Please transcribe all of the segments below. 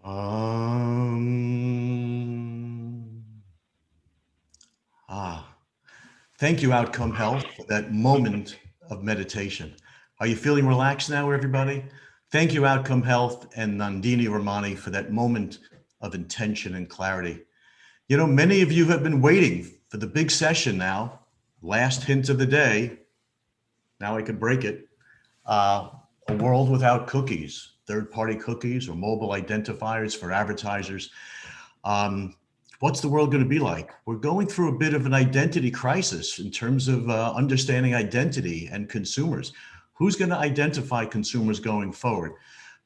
Um, ah, Thank you, Outcome Health, for that moment of meditation. Are you feeling relaxed now, everybody? Thank you, Outcome Health and Nandini Ramani, for that moment of intention and clarity. You know, many of you have been waiting for the big session now. Last hint of the day. Now I can break it. Uh, a world without cookies, third-party cookies or mobile identifiers for advertisers. Um, what's the world going to be like? We're going through a bit of an identity crisis in terms of understanding identity and consumers. Who's going to identify consumers going forward?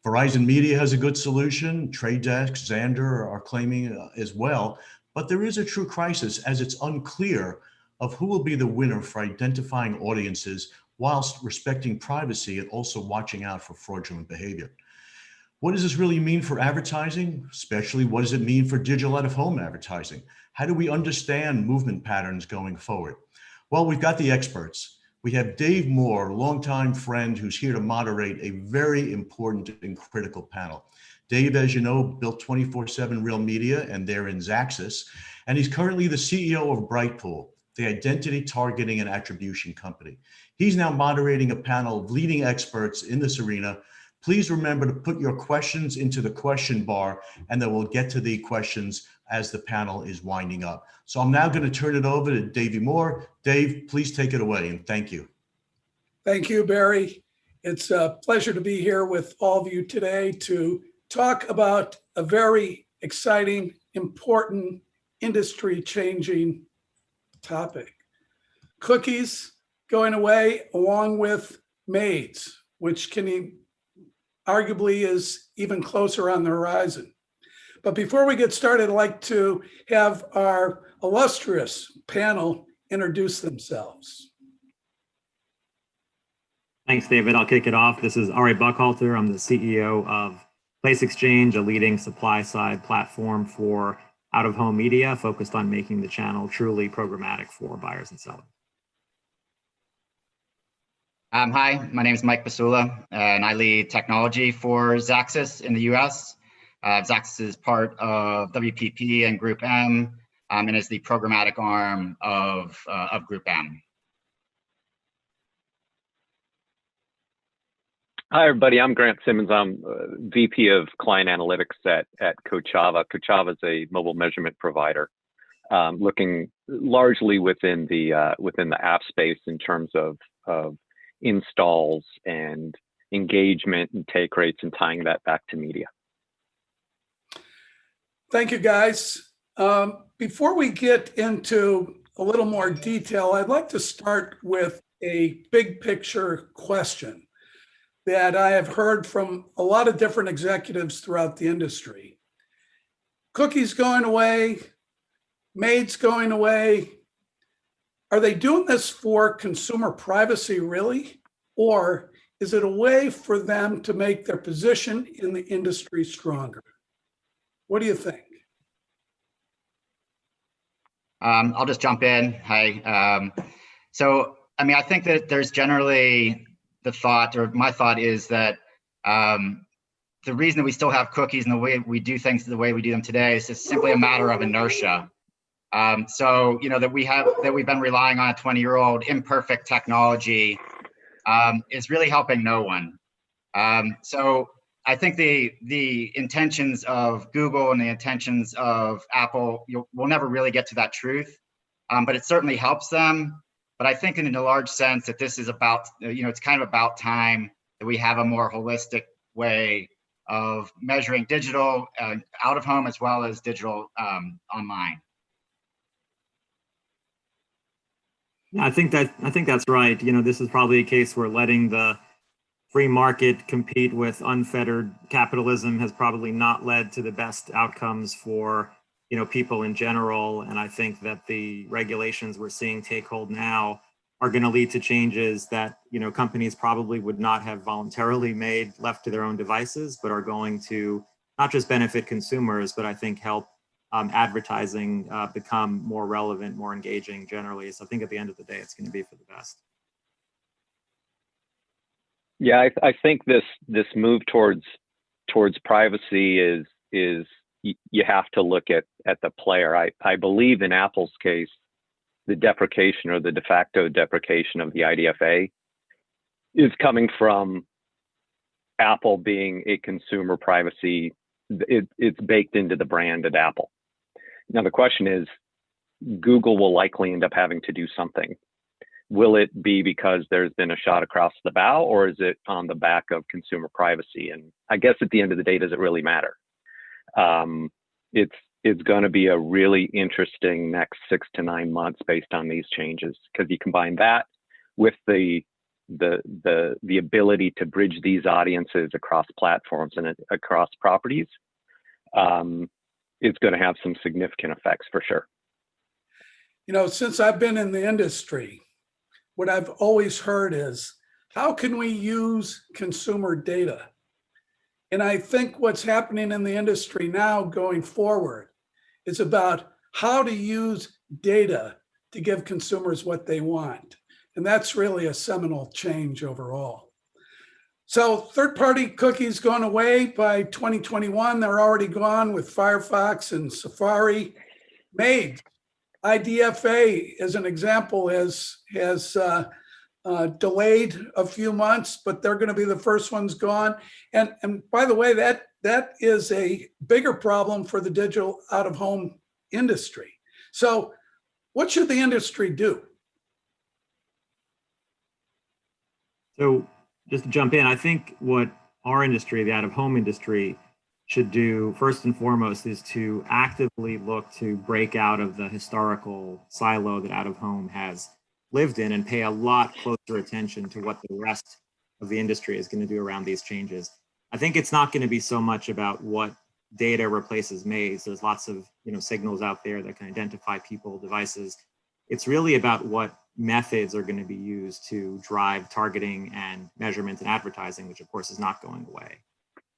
Verizon Media has a good solution. Trade Desk, Xander are claiming as well. But there is a true crisis as it's unclear of who will be the winner for identifying audiences whilst respecting privacy and also watching out for fraudulent behavior. What does this really mean for advertising? Especially, what does it mean for digital out-of-home advertising? How do we understand movement patterns going forward? Well, we've got the experts. We have Dave Moore, longtime friend, who's here to moderate a very important and critical panel. Dave, as you know, built 24/7 Real Media, and they're in Xaxis, and he's currently the CEO of BritePool, the identity targeting and attribution company. He's now moderating a panel of leading experts in this arena. Please remember to put your questions into the question bar, and then we'll get to the questions as the panel is winding up. So I'm now going to turn it over to Davey Moore. Dave, please take it away, and thank you. Thank you, Barry. It's a pleasure to be here with all of you today to talk about a very exciting, important, industry-changing topic. Cookies going away along with maids, which can arguably is even closer on the horizon. But before we get started, I'd like to have our illustrious panel introduce themselves. Thanks, David. I'll kick it off. This is Ari Buchalter. I'm the CEO of Place Exchange, a leading supply-side platform for out-of-home media focused on making the channel truly programmatic for buyers and sellers. Hi, my name is Mike Pisula, and I lead technology for Xaxis in the US. Xaxis is part of WPP and Group M, and is the programmatic arm of Group M. Hi, everybody. I'm Grant Simmons. I'm VP of Client Analytics at Kochava. Kochava is a mobile measurement provider, looking largely within the app space in terms of installs and engagement and take rates and tying that back to media. Thank you, guys. Before we get into a little more detail, I'd like to start with a big picture question that I have heard from a lot of different executives throughout the industry. Cookies going away, maids going away. Are they doing this for consumer privacy, really? Or is it a way for them to make their position in the industry stronger? What do you think? I'll just jump in. Hi. So, I mean, I think that there's generally the thought, or my thought is that the reason that we still have cookies and the way we do things the way we do them today is just simply a matter of inertia. So, you know, that we've been relying on a 20-year-old imperfect technology is really helping no one. So I think the intentions of Google and the intentions of Apple, we'll never really get to that truth, but it certainly helps them. But I think in a large sense that this is about, you know, it's kind of about time that we have a more holistic way of measuring digital out of home as well as digital online. Yeah, I think that's right. You know, this is probably a case where letting the free market compete with unfettered capitalism has probably not led to the best outcomes for, you know, people in general. And I think that the regulations we're seeing take hold now are going to lead to changes that, you know, companies probably would not have voluntarily made left to their own devices, but are going to not just benefit consumers, but I think help advertising become more relevant, more engaging generally. So I think at the end of the day, it's going to be for the best. Yeah, I think this move towards privacy is is you have to look at the player. I believe in Apple's case, the deprecation or the de facto deprecation of the IDFA is coming from Apple being a consumer privacy. It's baked into the brand at Apple. Now, the question is, Google will likely end up having to do something. Will it be because there's been a shot across the bow, or is it on the back of consumer privacy? And I guess at the end of the day, does it really matter? It's going to be a really interesting next 6 to 9 months based on these changes, because you combine that with the ability to bridge these audiences across platforms and across properties. It's going to have some significant effects for sure. You know, since I've been in the industry, what I've always heard is, how can we use consumer data? And I think what's happening in the industry now going forward is about how to use data to give consumers what they want. And that's really a seminal change overall. So third-party cookies going away by 2021. They're already gone with Firefox and Safari. Made IDFA, as an example, has delayed a few months, but they're going to be the first ones gone. And by the way, that is a bigger problem for the digital out-of-home industry. So what should the industry do? So just to jump in, I think what our industry, the out-of-home industry, should do first and foremost is to actively look to break out of the historical silo that out-of-home has lived in and pay a lot closer attention to what the rest of the industry is going to do around these changes. I think it's not going to be so much about what data replaces Maze. There's lots of signals out there that can identify people, devices. It's really about what methods are going to be used to drive targeting and measurement and advertising, which of course is not going away.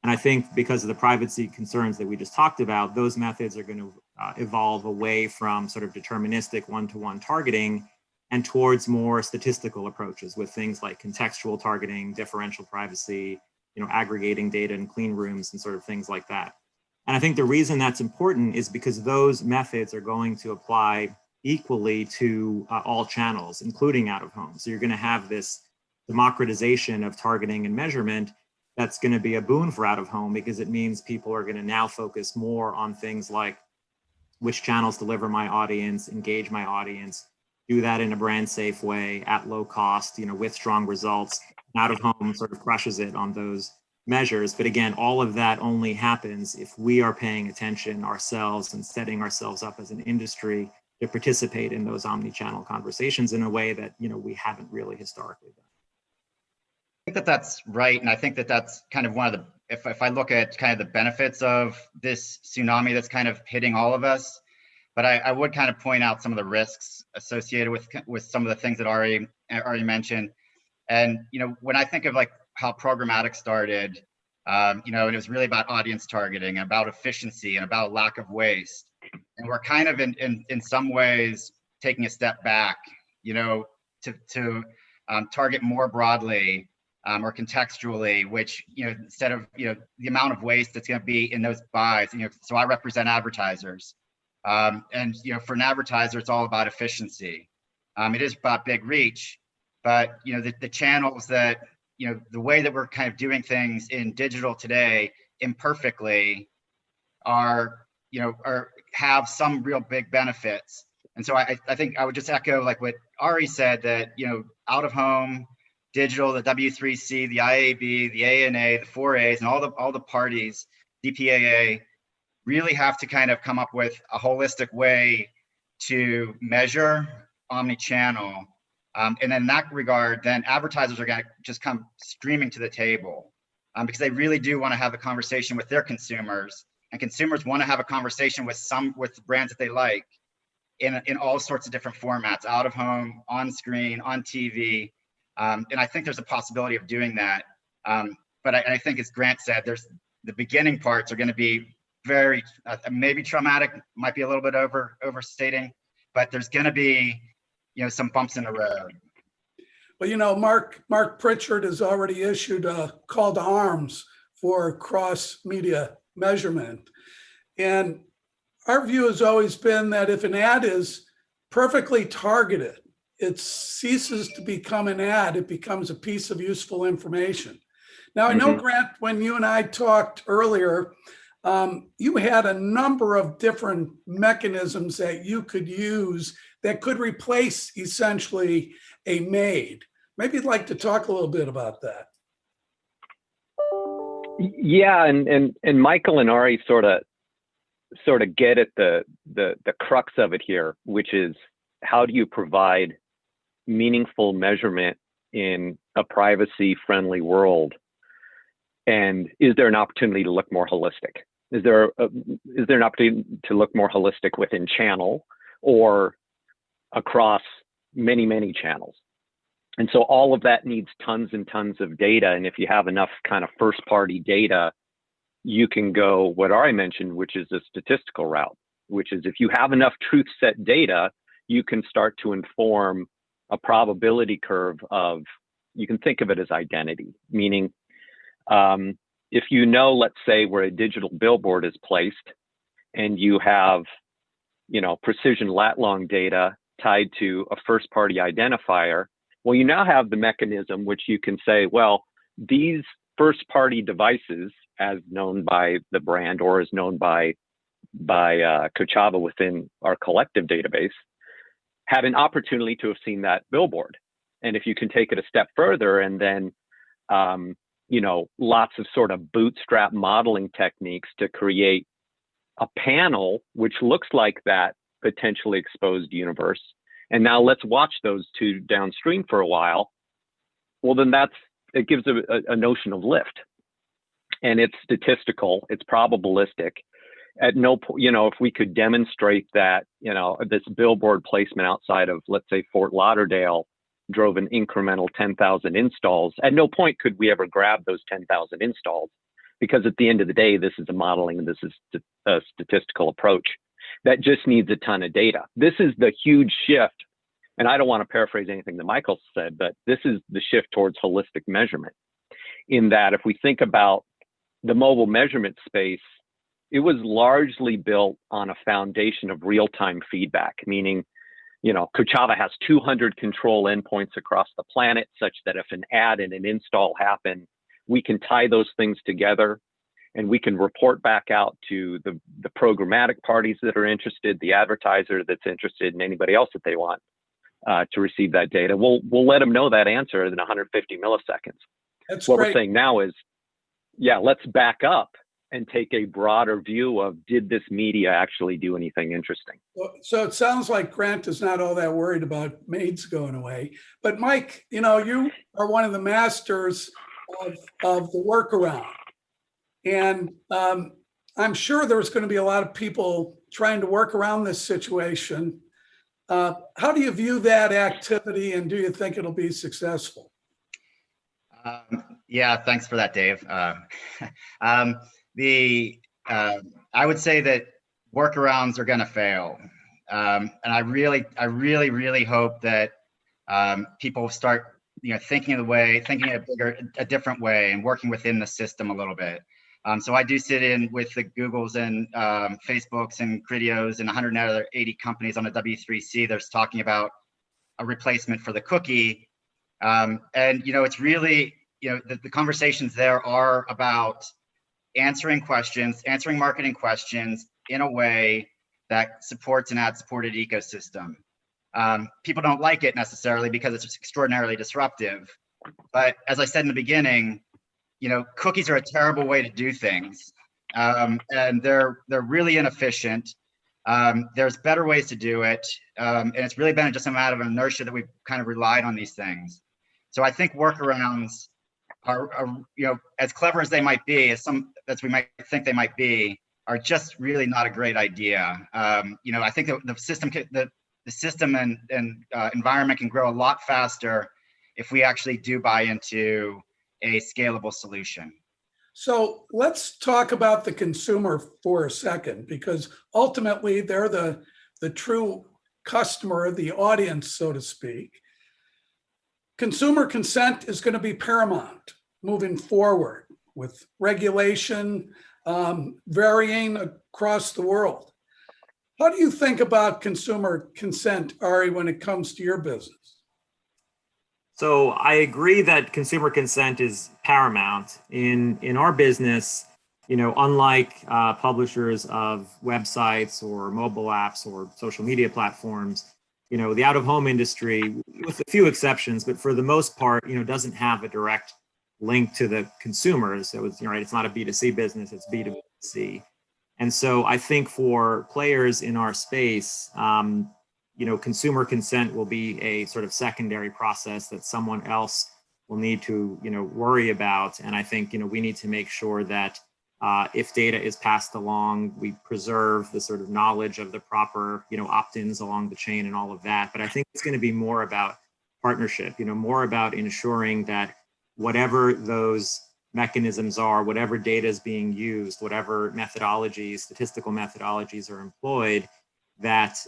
And I think because of the privacy concerns that we just talked about, those methods are going to evolve away from sort of deterministic one-to-one targeting and towards more statistical approaches with things like contextual targeting, differential privacy, aggregating data in clean rooms and sort of things like that. And I think the reason that's important is because those methods are going to apply equally to all channels, including out of home. So you're going to have this democratization of targeting and measurement that's going to be a boon for out of home, because it means people are going to now focus more on things like which channels deliver my audience, engage my audience, do that in a brand safe way at low cost, with strong results. Out of home sort of crushes it on those measures. But again, all of that only happens if we are paying attention ourselves and setting ourselves up as an industry to participate in those omni-channel conversations in a way that we haven't really historically done. I think that that's right, and I think that that's kind of one of the, if I look at kind of the benefits of this tsunami that's kind of hitting all of us, but I would kind of point out some of the risks associated with some of the things that already mentioned. And when I think of like how programmatic started, and it was really about audience targeting, about efficiency, and about lack of waste. And we're kind of in some ways taking a step back, to target more broadly or contextually, which instead of the amount of waste that's going to be in those buys. So I represent advertisers, and for an advertiser, it's all about efficiency. It is about big reach, but the channels that the way that we're kind of doing things in digital today imperfectly have some real big benefits. And so I think I would just echo like what Ari said, that out of home, digital, the W3C, the IAB, the ANA, the 4As, and all the parties, DPAA, really have to kind of come up with a holistic way to measure omni-channel. And in that regard, then advertisers are going to just come streaming to the table because they really do want to have a conversation with their consumers, and consumers want to have a conversation with brands that they like in all sorts of different formats, out of home, on screen, on TV. And I think there's a possibility of doing that. But I think, as Grant said, there's the beginning parts are going to be very maybe traumatic, might be a little bit overstating, but there's going to be some bumps in the road. Well, Mark Pritchard has already issued a call to arms for cross-media measurement. And our view has always been that if an ad is perfectly targeted, it ceases to become an ad, it becomes a piece of useful information. Now, I know, Grant, when you and I talked earlier, you had a number of different mechanisms that you could use that could replace essentially a MAID. Maybe you'd like to talk a little bit about that. Yeah, and Michael and Ari sort of get at the crux of it here, which is how do you provide meaningful measurement in a privacy-friendly world? And is there an opportunity to look more holistic? Is there an opportunity to look more holistic within channel or across many, many channels? And so all of that needs tons and tons of data. And if you have enough kind of first-party data, you can go what Ari mentioned, which is a statistical route, which is if you have enough truth set data, you can start to inform a probability curve of, you can think of it as identity, meaning if you know, let's say where a digital billboard is placed and you have, precision lat long data tied to a first party identifier, well, you now have the mechanism which you can say, well, these first party devices as known by the brand or as known by Kochava within our collective database had an opportunity to have seen that billboard. And if you can take it a step further and then, lots of sort of bootstrap modeling techniques to create a panel which looks like that potentially exposed universe. And now let's watch those two downstream for a while. Well, then it gives a notion of lift. And it's statistical, it's probabilistic. At no point, if we could demonstrate that, this billboard placement outside of, let's say, Fort Lauderdale drove an incremental 10,000 installs, at no point could we ever grab those 10,000 installs, because at the end of the day, this is a modeling and this is a statistical approach that just needs a ton of data. This is the huge shift. And I don't want to paraphrase anything that Michael said, but this is the shift towards holistic measurement, in that if we think about the mobile measurement space, it was largely built on a foundation of real-time feedback, meaning, Kochava has 200 control endpoints across the planet, such that if an ad and an install happen, we can tie those things together and we can report back out to the programmatic parties that are interested, the advertiser that's interested, and anybody else that they want to receive that data. We'll let them know that answer in 150 milliseconds. That's what great. We're saying now is, let's back up and take a broader view of, did this media actually do anything interesting? So it sounds like Grant is not all that worried about MAIDs going away. But Mike, you are one of the masters of the workaround. And I'm sure there's going to be a lot of people trying to work around this situation. How do you view that activity, and do you think it'll be successful? Thanks for that, Dave. I would say that workarounds are going to fail, and I really hope that people start, thinking a different way, and working within the system a little bit. So I do sit in with the Googles and Facebooks and Criteos and 180 companies on the W3C. There's talking about a replacement for the cookie, and it's really, the conversations there are about answering marketing questions in a way that supports an ad-supported ecosystem. People don't like it necessarily because it's just extraordinarily disruptive. But as I said in the beginning, cookies are a terrible way to do things, and they're really inefficient. There's better ways to do it, and it's really been just a matter of inertia that we've kind of relied on these things. So I think workarounds are as clever as they might be, as we might think they might be, are just really not a great idea. I think that the system and environment can grow a lot faster if we actually do buy into a scalable solution. So let's talk about the consumer for a second, because ultimately they're the true customer, the audience, so to speak. Consumer consent is going to be paramount moving forward with regulation, varying across the world. How do you think about consumer consent, Ari, when it comes to your business? So I agree that consumer consent is paramount in our business. You know, unlike publishers of websites or mobile apps or social media platforms, you know, the out-of-home industry, with a few exceptions, but for the most part, you know, doesn't have a direct link to the consumers. So it's, you know, right, it's not a B2C business, it's B2C. And so I think for players in our space, you know, consumer consent will be a sort of secondary process that someone else will need to, you know, worry about. And I think, you know, we need to make sure that if data is passed along, we preserve the sort of knowledge of the proper, you know, opt-ins along the chain and all of that. But I think it's going to be more about partnership, you know, more about ensuring that whatever those mechanisms are, whatever data is being used, whatever methodologies, statistical methodologies are employed, that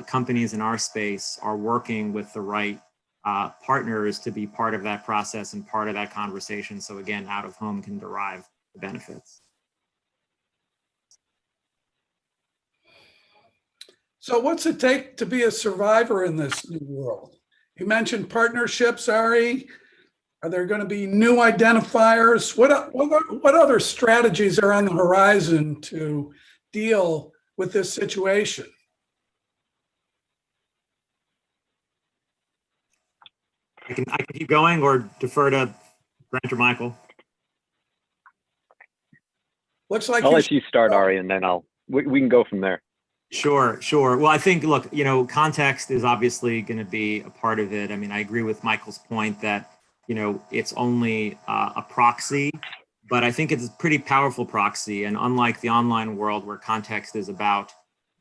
companies in our space are working with the right partners to be part of that process and part of that conversation. So again, out of home can derive the benefits. So what's it take to be a survivor in this new world? You mentioned partnerships, Ari. Are there going to be new identifiers? What other strategies are on the horizon to deal with this situation? I can keep going or defer to Grant or Michael. Looks like I'll let you start, Ari, and then we can go from there. Sure. Well, I think, look, you know, context is obviously going to be a part of it. I mean, I agree with Michael's point that, you know, it's only a proxy, but I think it's a pretty powerful proxy. And unlike the online world where context is about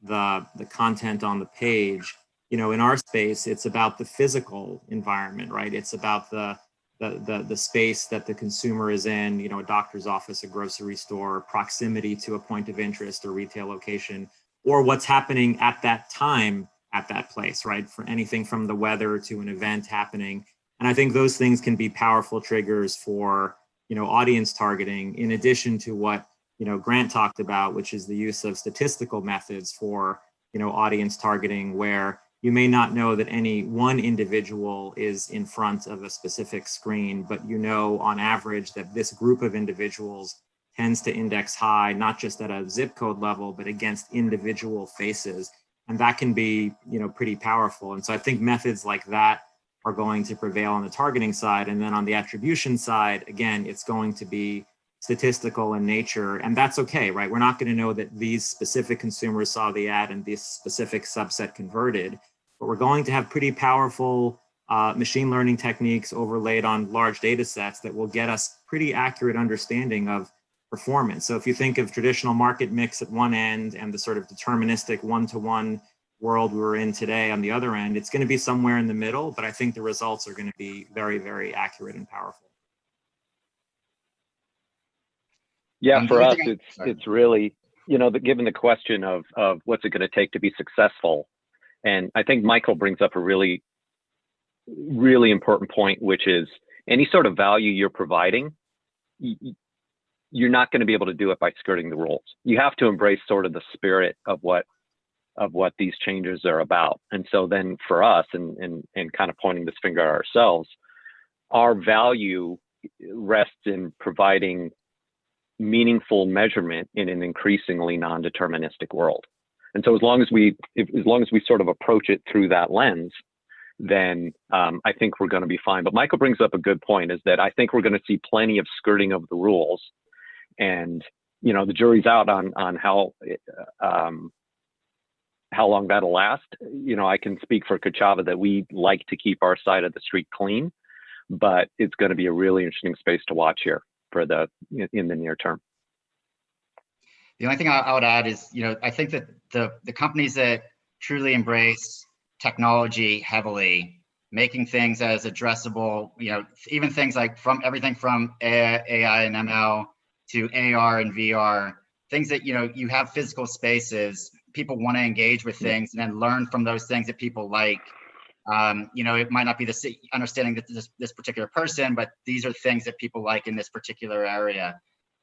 the content on the page, you know, in our space, it's about the physical environment, right? It's about the space that the consumer is in, you know, a doctor's office, a grocery store, proximity to a point of interest or retail location, or what's happening at that time at that place, right? For anything from the weather to an event happening. And I think those things can be powerful triggers for, you know, audience targeting, in addition to what, you know, Grant talked about, which is the use of statistical methods for, you know, audience targeting, where you may not know that any one individual is in front of a specific screen, but you know on average that this group of individuals tends to index high, not just at a zip code level, but against individual faces. And that can be, you know, pretty powerful. And so I think methods like that are going to prevail on the targeting side. And then on the attribution side, again, it's going to be statistical in nature, and that's okay, right? We're not going to know that these specific consumers saw the ad and this specific subset converted, but we're going to have pretty powerful machine learning techniques overlaid on large data sets that will get us pretty accurate understanding of performance. So if you think of traditional market mix at one end and the sort of deterministic one-to-one world we're in today on the other end, it's going to be somewhere in the middle, but I think the results are going to be very, very accurate and powerful. Yeah, for us, it's really, you know, given the question of what's it going to take to be successful, and I think Michael brings up a really, really important point, which is any sort of value you're providing, you're not going to be able to do it by skirting the rules. You have to embrace sort of the spirit of what these changes are about. And so then for us, and kind of pointing this finger at ourselves, our value rests in providing meaningful measurement in an increasingly non-deterministic world. And so as long as we sort of approach it through that lens, then I think we're going to be fine. But Michael brings up a good point, is that I think we're going to see plenty of skirting of the rules, and, you know, the jury's out on how long that'll last. You know, I can speak for Kochava that we like to keep our side of the street clean, but it's going to be a really interesting space to watch here for in the near term. The only thing I would add is, you know, I think that the companies that truly embrace technology heavily, making things as addressable, you know, even things like from everything from AI and ML to AR and VR, things that, you know, you have physical spaces, people want to engage with things and then learn from those things that people like. You know, it might not be the understanding that this particular person, but these are things that people like in this particular area.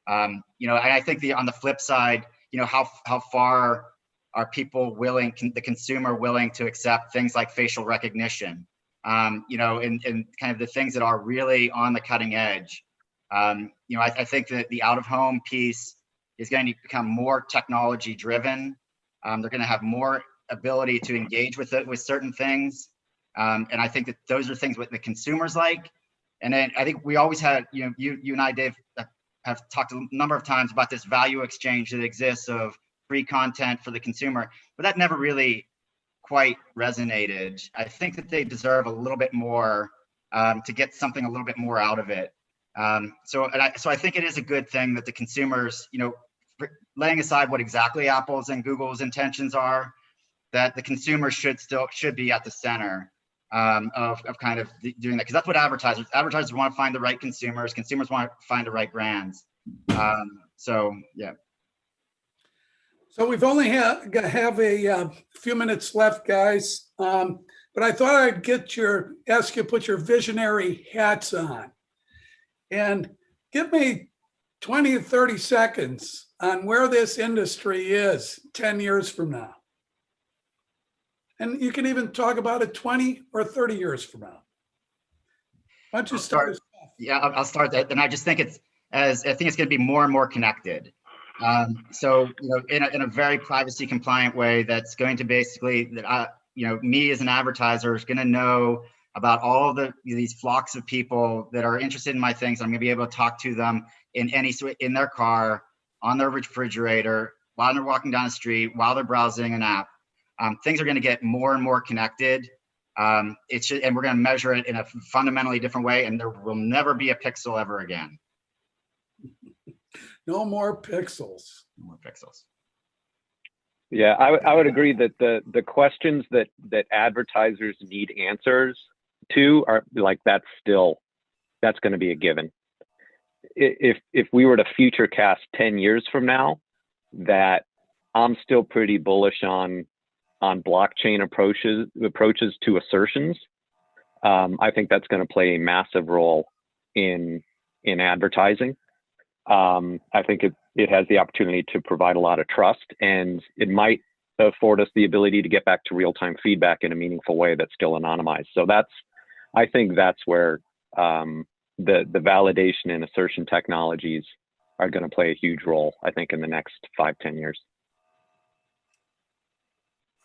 You know, and I think on the flip side, you know, how far are people willing, the consumer willing to accept things like facial recognition? You know, and kind of the things that are really on the cutting edge. You know, I think that the out-of-home piece is going to become more technology driven. They're going to have more ability to engage with it with certain things. And I think that those are things what the consumers like. And then I think we always had, you know, you and I, Dave, have talked a number of times about this value exchange that exists of free content for the consumer, but that never really quite resonated. I think that they deserve a little bit more to get something a little bit more out of it. So I think it is a good thing that the consumers, you know, laying aside what exactly Apple's and Google's intentions are, that the consumer should be at the center of kind of doing that, because that's what advertisers want to find the right consumers want to find the right brands. So yeah. So we've only have a few minutes left, guys. But I thought I'd ask you to put your visionary hats on and give me 20 to 30 seconds on where this industry is 10 years from now. And you can even talk about it 20 or 30 years from now. Why don't you start us off? Yeah, I'll start that. And I just think I think it's going to be more and more connected. So, you know, in a very privacy compliant way, that's going to basically, you know, me as an advertiser is going to know about all of these flocks of people that are interested in my things. I'm going to be able to talk to them in their car, on their refrigerator, while they're walking down the street, while they're browsing an app. Things are going to get more and more connected. And we're going to measure it in a fundamentally different way, and there will never be a pixel ever again. No more pixels. No more pixels. Yeah, I would agree that the questions that advertisers need answers to are like, that's going to be a given. If we were to future cast 10 years from now, that I'm still pretty bullish on blockchain approaches to assertions. I think that's going to play a massive role in advertising. I think it has the opportunity to provide a lot of trust, and it might afford us the ability to get back to real-time feedback in a meaningful way that's still anonymized. So I think that's where the validation and assertion technologies are going to play a huge role, I think, in the next 5-10 years.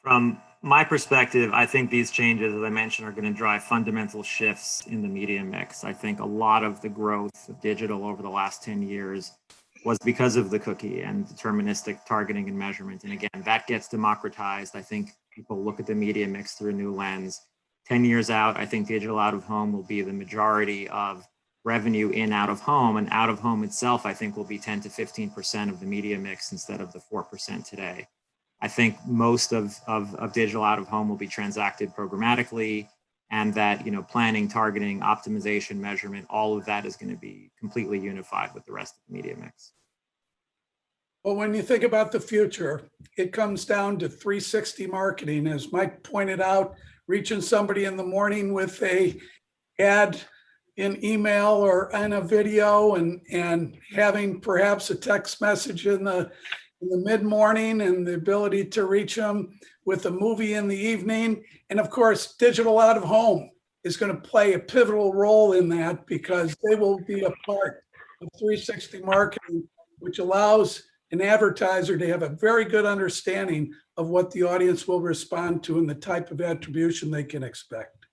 From my perspective, I think these changes, as I mentioned, are going to drive fundamental shifts in the media mix. I think a lot of the growth of digital over the last 10 years was because of the cookie and deterministic targeting and measurement. And again, that gets democratized. I think people look at the media mix through a new lens. 10 years out, I think digital out of home will be the majority of revenue in out of home, and out of home itself, I think, will be 10 to 15% of the media mix instead of the 4% today. I think most of digital out of home will be transacted programmatically, and that, you know, planning, targeting, optimization, measurement, all of that is going to be completely unified with the rest of the media mix. Well, when you think about the future, it comes down to 360 marketing, as Mike pointed out, reaching somebody in the morning with a ad in email or in a video, and having perhaps a text message in the mid-morning, and the ability to reach them with a movie in the evening. And of course, digital out of home is going to play a pivotal role in that, because they will be a part of 360 marketing, which allows an advertiser to have a very good understanding of what the audience will respond to and the type of attribution they can expect.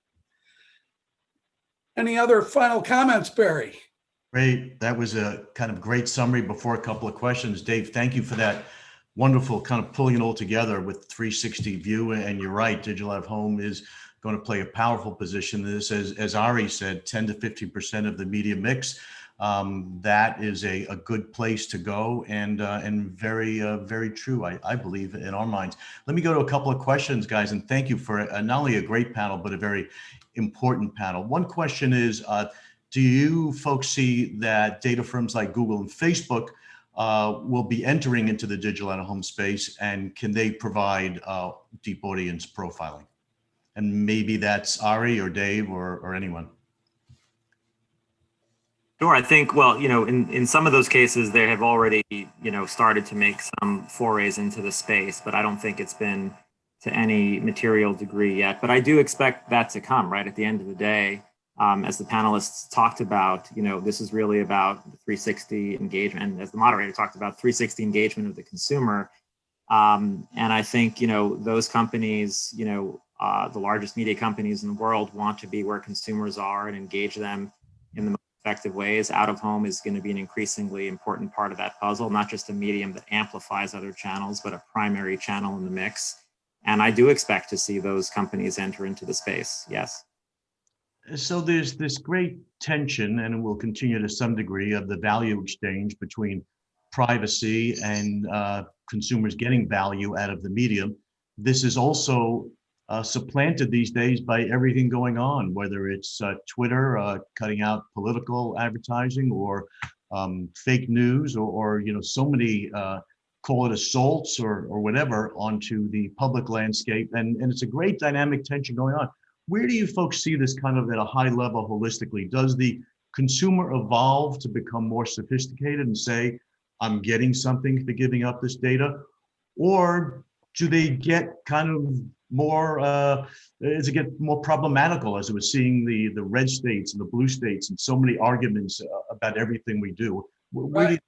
Any other final comments, Barry? Great. That was a kind of great summary before a couple of questions. Dave, thank you for that wonderful kind of pulling it all together with 360 view. And you're right, digital out of home is going to play a powerful position in this. As Ari said, 10 to 15% of the media mix. That is a good place to go, and very true, I believe, in our minds. Let me go to a couple of questions, guys, and thank you for not only a great panel, but a very important panel. One question is, do you folks see that data firms like Google and Facebook will be entering into the digital out of home space, and can they provide deep audience profiling? And maybe that's Ari or Dave or anyone. Sure. I think, well, in some of those cases, they have already, started to make some forays into the space, but I don't think it's been to any material degree yet. But I do expect that to come, right? At the end of the day, as the panelists talked about, this is really about the 360 engagement. And as the moderator talked about, 360 engagement of the consumer. And I think, those companies, the largest media companies in the world want to be where consumers are and engage them in the most effective ways. Out of home is going to be an increasingly important part of that puzzle, not just a medium that amplifies other channels, but a primary channel in the mix. And I do expect to see those companies enter into the space. Yes. So there's this great tension, and it will continue to some degree, of the value exchange between privacy and consumers getting value out of the medium. This is also supplanted these days by everything going on, whether it's Twitter cutting out political advertising, or fake news, or so many call it assaults or whatever onto the public landscape, and it's a great dynamic tension going on. Where do you folks see this kind of at a high level holistically? Does the consumer evolve to become more sophisticated and say, I'm getting something for giving up this data? Or do they get kind of more, does it get more problematical, as we're seeing the red states and the blue states and so many arguments about everything we do? Where do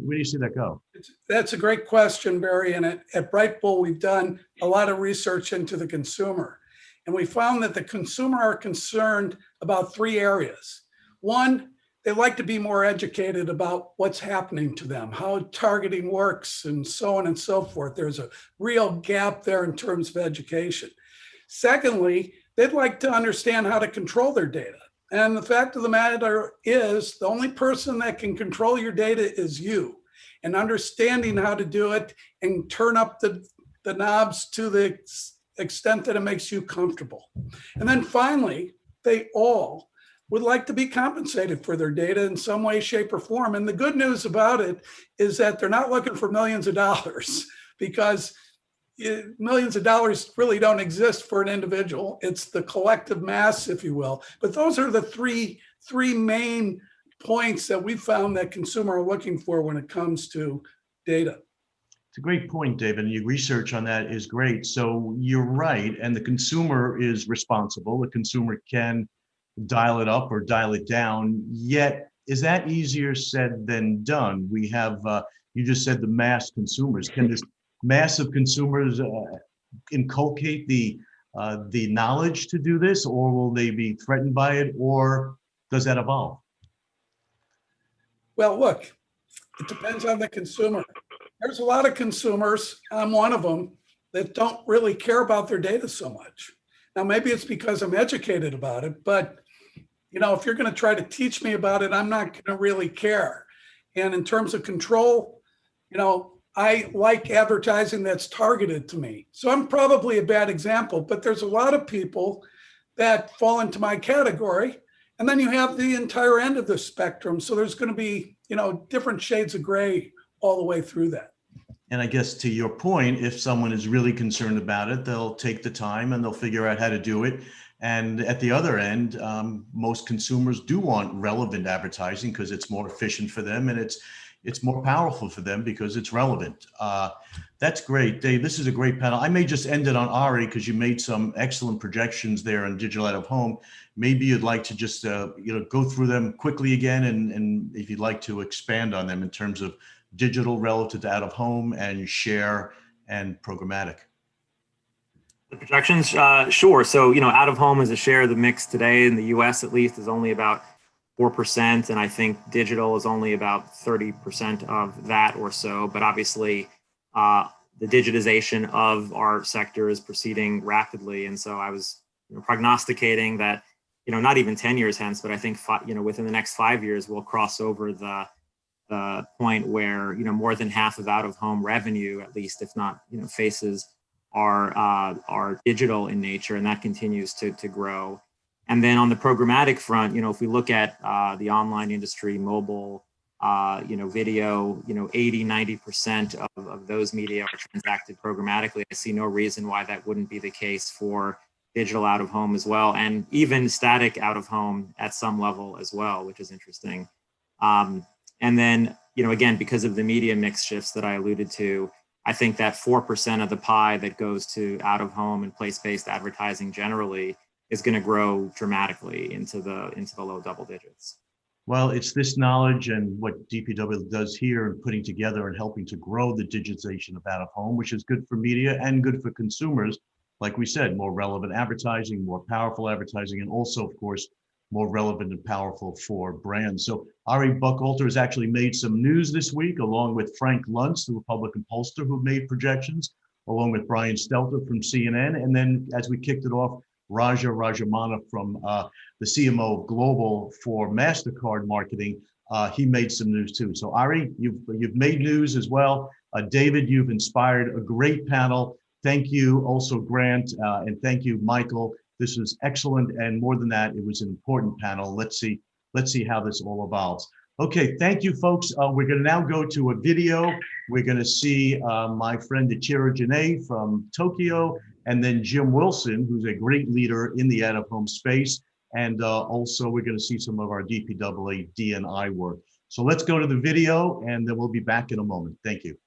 you see that go? That's a great question, Barry. And at BritePool, we've done a lot of research into the consumer. And we found that the consumer are concerned about three areas. One, they like to be more educated about what's happening to them, how targeting works, and so on and so forth. There's a real gap there in terms of education. Secondly, they'd like to understand how to control their data. And the fact of the matter is, the only person that can control your data is you. And understanding how to do it and turn up the knobs to the extent that it makes you comfortable. And then finally, they all would like to be compensated for their data in some way, shape, or form. And the good news about it is that they're not looking for millions of dollars, because millions of dollars really don't exist for an individual. It's the collective mass, if you will. But those are the three main points that we found that consumers are looking for when it comes to data. It's a great point, David, and your research on that is great. So you're right, and the consumer is responsible. The consumer can dial it up or dial it down, yet is that easier said than done? We have, you just said the mass consumers. Can this mass of consumers inculcate the knowledge to do this, or will they be threatened by it, or does that evolve? Well, look, it depends on the consumer. There's a lot of consumers, I'm one of them, that don't really care about their data so much. Now, maybe it's because I'm educated about it, but if you're going to try to teach me about it, I'm not going to really care. And in terms of control, I like advertising that's targeted to me. So I'm probably a bad example, but there's a lot of people that fall into my category. And then you have the entire end of the spectrum. So there's going to be, different shades of gray all the way through that. And I guess to your point, if someone is really concerned about it, they'll take the time and they'll figure out how to do it. And at the other end, most consumers do want relevant advertising because it's more efficient for them, and it's more powerful for them because it's relevant. That's great, Dave. This is a great panel. I may just end it on Ari because you made some excellent projections there on digital out of home. Maybe you'd like to just go through them quickly again, and if you'd like to expand on them in terms of digital relative to out of home and share and programmatic. The projections, sure. So, out of home as a share of the mix today in the US at least is only about 4%. And I think digital is only about 30% of that or so. But obviously, the digitization of our sector is proceeding rapidly. And so I was prognosticating that, not even 10 years hence, but I think, within the next 5 years, we'll cross over the point where, more than half of out of home revenue, at least, if not, faces are digital in nature, and that continues to grow. And then on the programmatic front, if we look at the online industry, mobile, video, 80-90% of those media are transacted programmatically. I see no reason why that wouldn't be the case for digital out of home as well, and even static out of home at some level as well, which is interesting. And then, again, because of the media mix shifts that I alluded to, I think that 4% of the pie that goes to out of home and place-based advertising generally is going to grow dramatically into the low double digits. Well, it's this knowledge and what DPW does here and putting together and helping to grow the digitization of out of home, which is good for media and good for consumers. Like we said, more relevant advertising, more powerful advertising, and also, of course, more relevant and powerful for brands. So Ari Buchalter has actually made some news this week, along with Frank Luntz, the Republican pollster, who made projections, along with Brian Stelter from CNN. And then as we kicked it off, Raja Rajamana from the CMO of Global for MasterCard marketing, he made some news too. So Ari, you've made news as well. David, you've inspired a great panel. Thank you also, Grant, and thank you, Michael. This was excellent, and more than that, it was an important panel. Let's see how this all evolves. Okay, thank you, folks. We're going to now go to a video. We're going to see my friend Achira Janae from Tokyo, and then Jim Wilson, who's a great leader in the out-of-home space. And also, we're going to see some of our DPAA DNI work. So let's go to the video, and then we'll be back in a moment. Thank you.